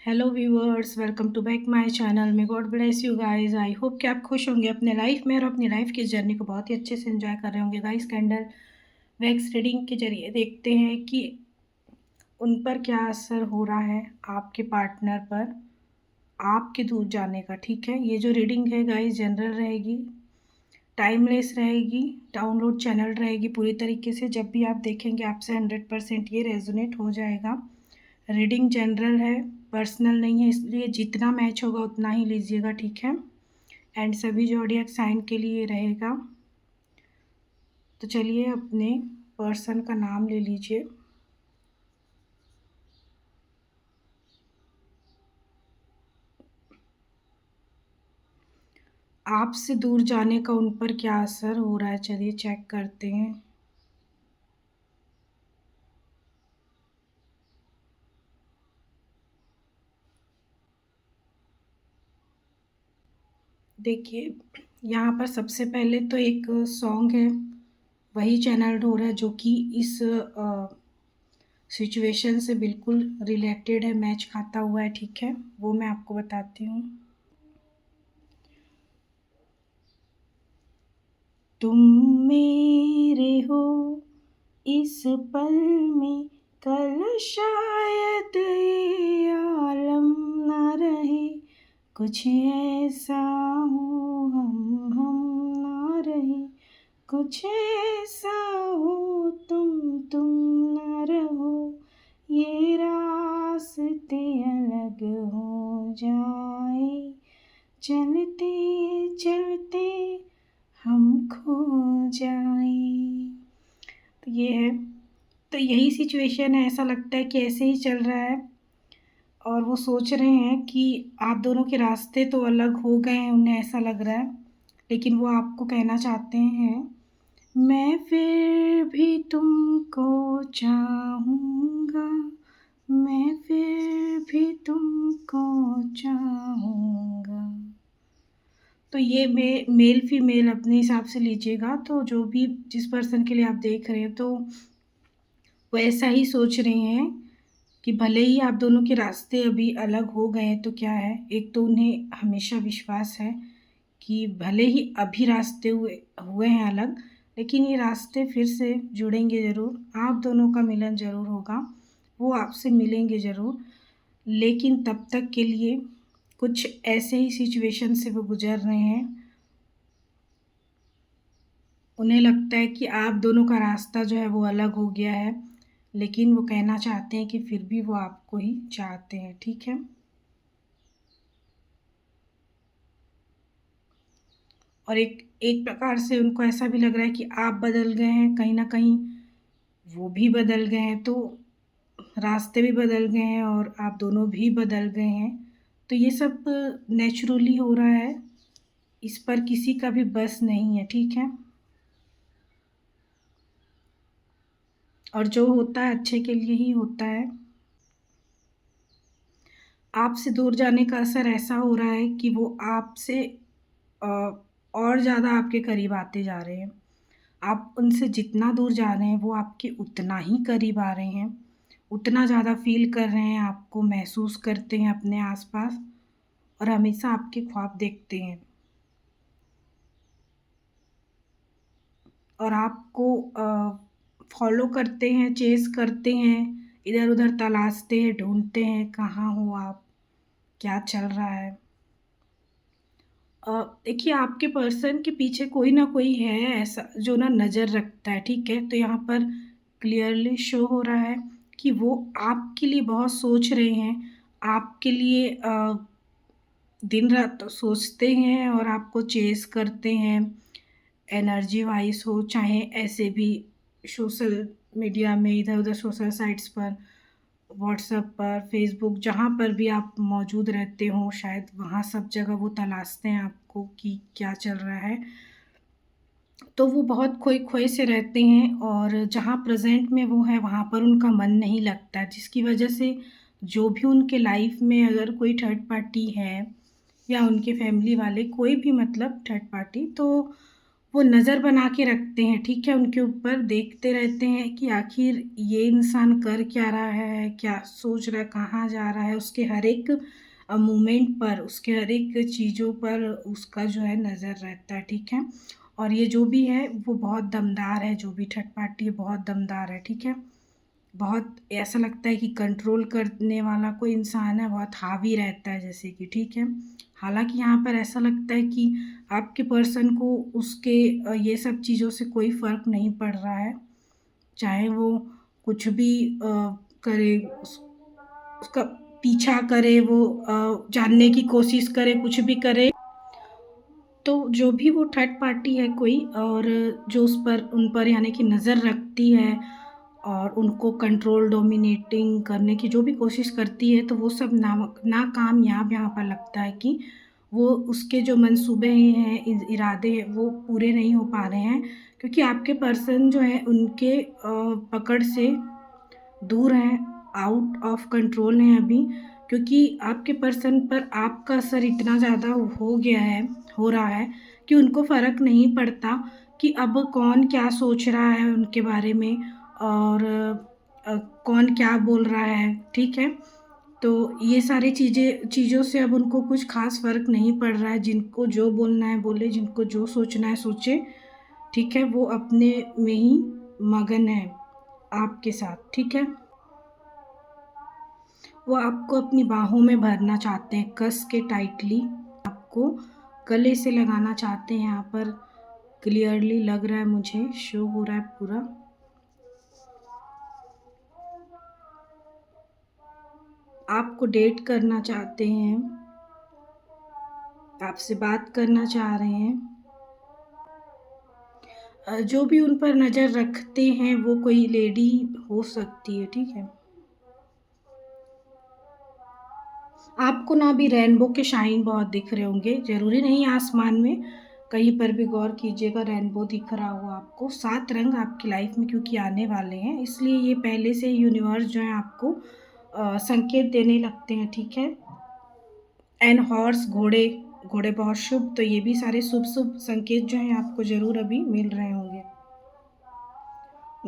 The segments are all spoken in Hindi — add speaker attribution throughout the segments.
Speaker 1: Hello viewers, welcome to back my channel. May God bless you guys. I hope कि आप खुश होंगे अपने लाइफ में और अपनी लाइफ की जर्नी को बहुत ही अच्छे से एंजॉय कर रहे होंगे। गाइस, कैंडल वैक्स रीडिंग के जरिए देखते हैं कि उन पर क्या असर हो रहा है आपके पार्टनर पर आपके दूर जाने का। ठीक है, ये जो रीडिंग है गाइस जनरल रहेगी, टाइमलेस रहेगी, डाउनलोड चैनल रहेगी पूरी तरीके से। जब भी आप देखेंगे आपसे 100% ये रेजोनेट हो जाएगा। रीडिंग जनरल है, पर्सनल नहीं है, इसलिए जितना मैच होगा उतना ही लीजिएगा। ठीक है, एंड सभी ज़ोडिएक साइन के लिए रहेगा। तो चलिए अपने पर्सन का नाम ले लीजिए। आपसे दूर जाने का उन पर क्या असर हो रहा है, चलिए चेक करते हैं। देखिए, यहाँ पर सबसे पहले तो एक सॉन्ग है, वही चैनल हो रहा है जो कि इस सिचुएशन से बिल्कुल रिलेटेड है, मैच खाता हुआ है। ठीक है, वो मैं आपको बताती हूँ। तुम मेरे हो इस पल में, कल शायद ये आलम न रहे। कुछ ऐसा हो हम ना रहे। कुछ ऐसा हो तुम न रहो। ये रास्ते अलग हो जाए, चलते चलते हम खो जाएं। तो ये है, तो यही सिचुएशन है। ऐसा लगता है कि ऐसे ही चल रहा है और वो सोच रहे हैं कि आप दोनों के रास्ते तो अलग हो गए हैं, उन्हें ऐसा लग रहा है। लेकिन वो आपको कहना चाहते हैं, मैं फिर भी तुमको चाहूँगा, मैं फिर भी तुमको चाहूँगा। तो ये मेल फीमेल अपने हिसाब से लीजिएगा। तो जो भी जिस पर्सन के लिए आप देख रहे हैं, तो वो ऐसा ही सोच रहे हैं कि भले ही आप दोनों के रास्ते अभी अलग हो गए हैं, तो क्या है, एक तो उन्हें हमेशा विश्वास है कि भले ही अभी रास्ते हुए हुए हैं अलग, लेकिन ये रास्ते फिर से जुड़ेंगे ज़रूर। आप दोनों का मिलन ज़रूर होगा, वो आपसे मिलेंगे ज़रूर। लेकिन तब तक के लिए कुछ ऐसे ही सिचुएशन से वो गुजर रहे हैं। उन्हें लगता है कि आप दोनों का रास्ता जो है वो अलग हो गया है, लेकिन वो कहना चाहते हैं कि फिर भी वो आपको ही चाहते हैं। ठीक है, और एक एक प्रकार से उनको ऐसा भी लग रहा है कि आप बदल गए हैं, कहीं ना कहीं वो भी बदल गए हैं। तो रास्ते भी बदल गए हैं और आप दोनों भी बदल गए हैं। तो ये सब नेचुरली हो रहा है, इस पर किसी का भी बस नहीं है। ठीक है, और जो होता है अच्छे के लिए ही होता है। आपसे दूर जाने का असर ऐसा हो रहा है कि वो आपसे अ, और ज़्यादा आपके करीब आते जा रहे हैं। आप उनसे जितना दूर जा रहे हैं, वो आपके उतना ही करीब आ रहे हैं, उतना ज़्यादा फ़ील कर रहे हैं, आपको महसूस करते हैं अपने आसपास और हमेशा आपके ख्वाब देखते हैं और आपको फॉलो करते हैं, चेज़ करते हैं, इधर-उधर तलाशते हैं, ढूँढते हैं, कहाँ हो आप, क्या चल रहा है। अ, देखिए, आपके पर्सन के पीछे कोई ना कोई है ऐसा जो ना नज़र रखता है। ठीक है, तो यहाँ पर क्लियरली शो हो रहा है कि वो आपके लिए बहुत सोच रहे हैं, आपके लिए दिन रात सोचते हैं और आपको चेज़ करते हैं। एनर्जी वाइज़ हो, चाहे ऐसे भी सोशल मीडिया में इधर-उधर सोशल साइट्स पर, व्हाट्सएप पर, फ़ेसबुक, जहाँ पर भी आप मौजूद रहते हो, शायद वहाँ सब जगह वो तलाशते हैं आपको कि क्या चल रहा है। तो वो बहुत खोए-खोए से रहते हैं और जहाँ प्रेज़ेंट में वो हैं, वहाँ पर उनका मन नहीं लगता है, जिसकी वजह से जो भी उनके लाइफ़ में अगर कोई थर्ड पार्टी है या उनके फैमिली वाले, कोई भी मतलब थर्ड पार्टी, तो वो नज़र बना के रखते हैं, ठीक है? उनके ऊपर देखते रहते हैं कि आखिर ये इंसान कर क्या रहा है, क्या सोच रहा है, कहाँ जा रहा है, उसके हर एक मूवमेंट पर, उसके हर एक चीज़ों पर उसका जो है नज़र रहता है, ठीक है? और ये जो भी है वो बहुत दमदार है, जो भी थर्ड पार्टी है बहुत दमदार है, ठीक है? बहुत ऐसा लगता है कि कंट्रोल करने वाला कोई इंसान है, बहुत हावी रहता है जैसे कि, ठीक है? हालाँकि यहाँ पर ऐसा लगता है कि आपके पर्सन को उसके ये सब चीज़ों से कोई फ़र्क नहीं पड़ रहा है। चाहे वो कुछ भी करे, उसका पीछा करे, वो जानने की कोशिश करे, कुछ भी करे। तो जो भी वो थर्ड पार्टी है कोई, और जो उन पर यानी कि नज़र रखती है और उनको कंट्रोल डोमिनेटिंग करने की जो भी कोशिश करती है, तो वो सब नाकामयाब यहाँ पर लगता है कि वो उसके जो मंसूबे हैं, इरादे हैं, वो पूरे नहीं हो पा रहे हैं, क्योंकि आपके पर्सन जो है उनके पकड़ से दूर हैं, आउट ऑफ कंट्रोल हैं अभी, क्योंकि आपके पर्सन पर आपका असर इतना ज़्यादा हो रहा है कि उनको फ़र्क नहीं पड़ता कि अब कौन क्या सोच रहा है उनके बारे में, और कौन क्या बोल रहा है, ठीक है? तो ये सारी चीज़ों से अब उनको कुछ ख़ास फ़र्क नहीं पड़ रहा है, जिनको जो बोलना है बोले, जिनको जो सोचना है सोचे, ठीक है? वो अपने में ही मगन है आपके साथ, ठीक है? वो आपको अपनी बाहों में भरना चाहते हैं, कस के टाइटली आपको गले से लगाना चाहते हैं, यहाँ पर क्लियरली लग रहा है, मुझे शो हो रहा है पूरा। आपको डेट करना चाहते हैं, आपसे बात करना चाह रहे हैं। जो भी उन पर नज़र रखते हैं वो कोई लेडी हो सकती है, ठीक है? आपको ना भी रेनबो के शाइन बहुत दिख रहे होंगे, ज़रूरी नहीं आसमान में, कहीं पर भी गौर कीजिएगा रेनबो दिख रहा हो आपको। 7 रंग आपकी लाइफ में क्योंकि आने वाले हैं, इसलिए ये पहले से यूनिवर्स जो है आपको संकेत देने लगते हैं, ठीक है? एंड हॉर्स, घोड़े, घोड़े बहुत शुभ, तो ये भी सारे शुभ-शुभ संकेत जो हैं आपको ज़रूर अभी मिल रहे होंगे।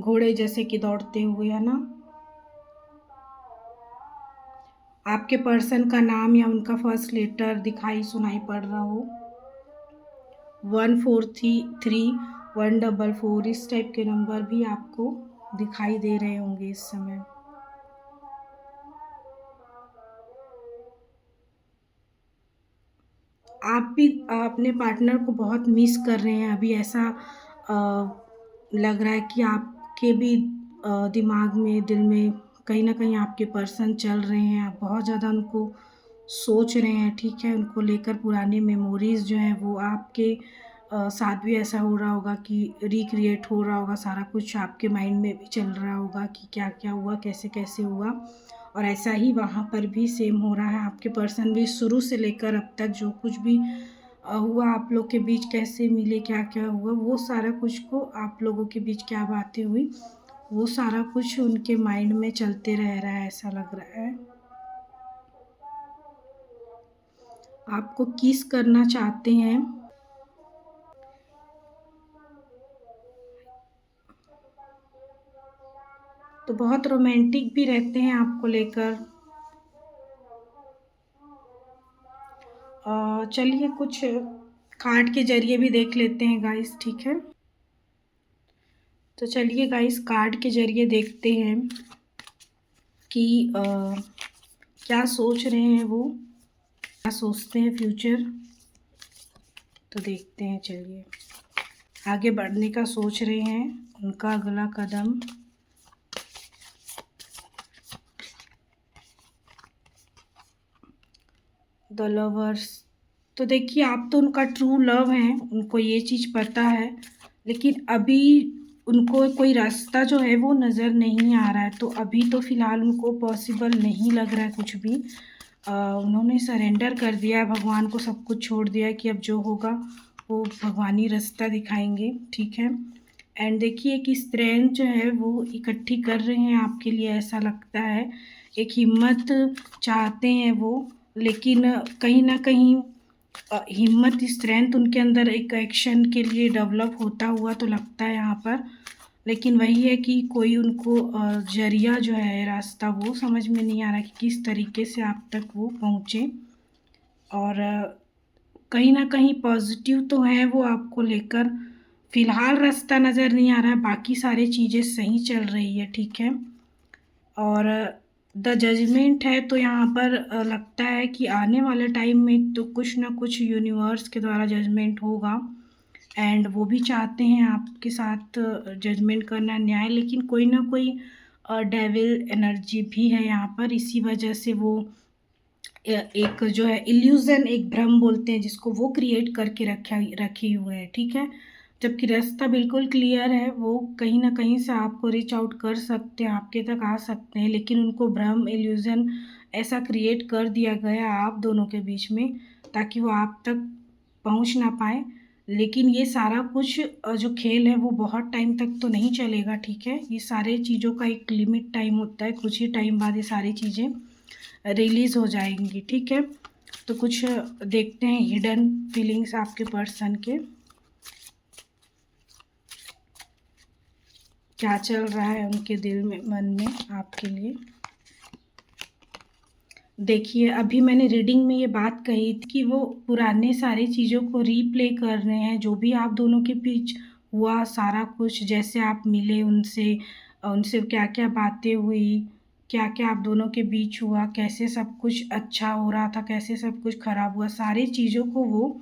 Speaker 1: घोड़े जैसे कि दौड़ते हुए, है ना? आपके पर्सन का नाम या उनका फर्स्ट लेटर दिखाई सुनाई पड़ रहा हो। 1433 144 इस टाइप के नंबर भी आपको दिखाई दे रहे होंगे इस समय। आप भी अपने पार्टनर को बहुत मिस कर रहे हैं अभी, ऐसा लग रहा है कि आपके भी दिमाग में, दिल में कहीं न कहीं आपके पर्सन चल रहे हैं, आप बहुत ज़्यादा उनको सोच रहे हैं, ठीक है? उनको लेकर पुरानी मेमोरीज़ जो हैं वो आपके साथ भी ऐसा हो रहा होगा कि रिक्रिएट हो रहा होगा, सारा कुछ आपके माइंड में भी चल रहा होगा कि क्या-क्या हुआ, कैसे-कैसे हुआ, और ऐसा ही वहाँ पर भी सेम हो रहा है। आपके पर्सन भी शुरू से लेकर अब तक जो कुछ भी हुआ, आप लोग के बीच कैसे मिले, क्या-क्या हुआ, वो सारा कुछ को, आप लोगों के बीच क्या बातें हुई, वो सारा कुछ उनके माइंड में चलते रह रहा है, ऐसा लग रहा है। आपको किस करना चाहते हैं। तो बहुत रोमांटिक भी रहते हैं आपको लेकर। चलिए कुछ कार्ड के ज़रिए भी देख लेते हैं गाइस, ठीक है? तो चलिए गाइस कार्ड के ज़रिए देखते हैं कि क्या सोच रहे हैं वो, क्या सोचते हैं फ्यूचर। तो देखते हैं, चलिए। आगे बढ़ने का सोच रहे हैं, उनका अगला कदम। द लवर्स, तो देखिए आप तो उनका ट्रू लव हैं, उनको ये चीज़ पता है, लेकिन अभी उनको कोई रास्ता जो है वो नज़र नहीं आ रहा है, तो अभी तो फ़िलहाल उनको पॉसिबल नहीं लग रहा है कुछ भी। उन्होंने सरेंडर कर दिया है, भगवान को सब कुछ छोड़ दिया है कि अब जो होगा वो भगवान ही रास्ता दिखाएंगे, ठीक है? एंड देखिए एक स्ट्रेंथ जो है वो इकट्ठी कर रहे हैं आपके लिए, ऐसा लगता है। एक हिम्मत चाहते हैं वो, लेकिन कहीं न कहीं हिम्मत, स्ट्रेंथ उनके अंदर एक एक्शन के लिए डेवलप होता हुआ तो लगता है यहाँ पर। लेकिन वही है कि कोई उनको ज़रिया जो है, रास्ता, वो समझ में नहीं आ रहा कि किस तरीके से आप तक वो पहुँचे। और कहीं न कहीं पॉज़िटिव तो है वो आपको लेकर, फ़िलहाल रास्ता नज़र नहीं आ रहा है, बाकी सारी चीज़ें सही चल रही है, ठीक है। और द जजमेंट है तो यहाँ पर लगता है कि आने वाले टाइम में तो कुछ ना कुछ यूनिवर्स के द्वारा जजमेंट होगा, एंड वो भी चाहते हैं आपके साथ जजमेंट करना, न्याय। लेकिन कोई ना कोई डेविल एनर्जी भी है यहाँ पर, इसी वजह से वो एक जो है इल्यूज़न, एक भ्रम बोलते हैं जिसको, वो क्रिएट करके रखे हुए हैं, ठीक है। जबकि रास्ता बिल्कुल क्लियर है, वो कहीं न कहीं से आपको रीच आउट कर सकते हैं, आपके तक आ सकते हैं, लेकिन उनको भ्रम, इल्यूज़न ऐसा क्रिएट कर दिया गया आप दोनों के बीच में, ताकि वो आप तक पहुँच ना पाएँ। लेकिन ये सारा कुछ जो खेल है वो बहुत टाइम तक तो नहीं चलेगा, ठीक है। ये सारे चीज़ों का एक लिमिट टाइम होता है, कुछ ही टाइम बाद ये सारी चीज़ें रिलीज़ हो जाएँगी, ठीक है। तो कुछ देखते हैं हिडन फीलिंग्स आपके पर्सन के, क्या चल रहा है उनके दिल में, मन में आपके लिए। देखिए, अभी मैंने रीडिंग में ये बात कही थी कि वो पुराने सारी चीज़ों को रीप्ले कर रहे हैं, जो भी आप दोनों के बीच हुआ सारा कुछ, जैसे आप मिले उनसे, उनसे क्या-क्या बातें हुई, क्या-क्या आप दोनों के बीच हुआ, कैसे सब कुछ अच्छा हो रहा था, कैसे सब कुछ खराब हुआ, सारी चीज़ों को वो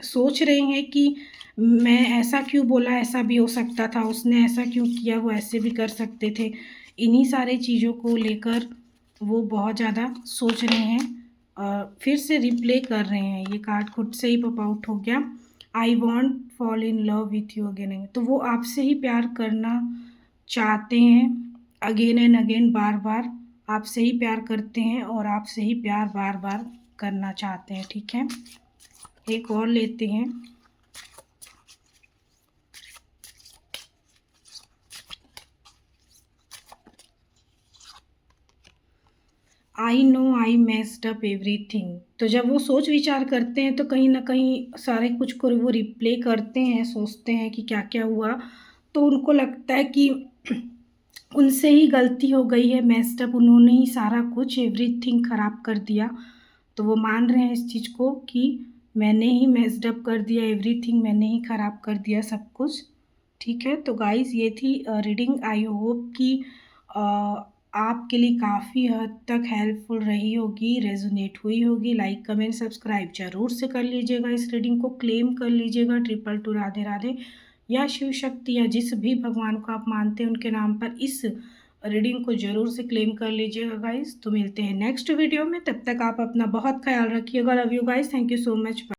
Speaker 1: सोच रहे हैं कि मैं ऐसा क्यों बोला, ऐसा भी हो सकता था, उसने ऐसा क्यों किया, वो ऐसे भी कर सकते थे। इन्हीं सारी चीज़ों को लेकर वो बहुत ज़्यादा सोच रहे हैं, फिर से रिप्ले कर रहे हैं। ये कार्ड खुद से ही पॉप आउट हो गया, I want fall in love with you again. तो वो आपसे ही प्यार करना चाहते हैं, अगेन एंड अगेन, बार-बार आपसे ही प्यार करते हैं और आपसे ही प्यार बार-बार करना चाहते हैं, ठीक है। एक और लेते हैं। I know I messed up everything. तो जब वो सोच विचार करते हैं तो कहीं न कहीं सारे कुछ को वो रिप्ले करते हैं, सोचते हैं कि क्या-क्या हुआ, तो उनको लगता है कि उनसे ही गलती हो गई है, मेस्ड अप, उन्होंने ही सारा कुछ एवरीथिंग ख़राब कर दिया। तो वो मान रहे हैं इस चीज़ को कि मैंने ही मेस्ड अप कर दिया एवरीथिंग, मैंने ही ख़राब कर दिया सब कुछ, ठीक है। तो गाइज़, ये थी रीडिंग। आई होप कि आपके लिए काफ़ी हद तक हेल्पफुल रही होगी, रेज़ोनेट हुई होगी। लाइक, कमेंट, सब्सक्राइब ज़रूर से कर लीजिएगा। इस रीडिंग को क्लेम कर लीजिएगा 222 राधे राधे, या शिव शक्ति, या जिस भी भगवान को आप मानते हैं उनके नाम पर इस रीडिंग को ज़रूर से क्लेम कर लीजिएगा गाइज़। तो मिलते हैं नेक्स्ट वीडियो में, तब तक आप अपना बहुत ख़्याल रखिएगा। Love you guys, thank you so much.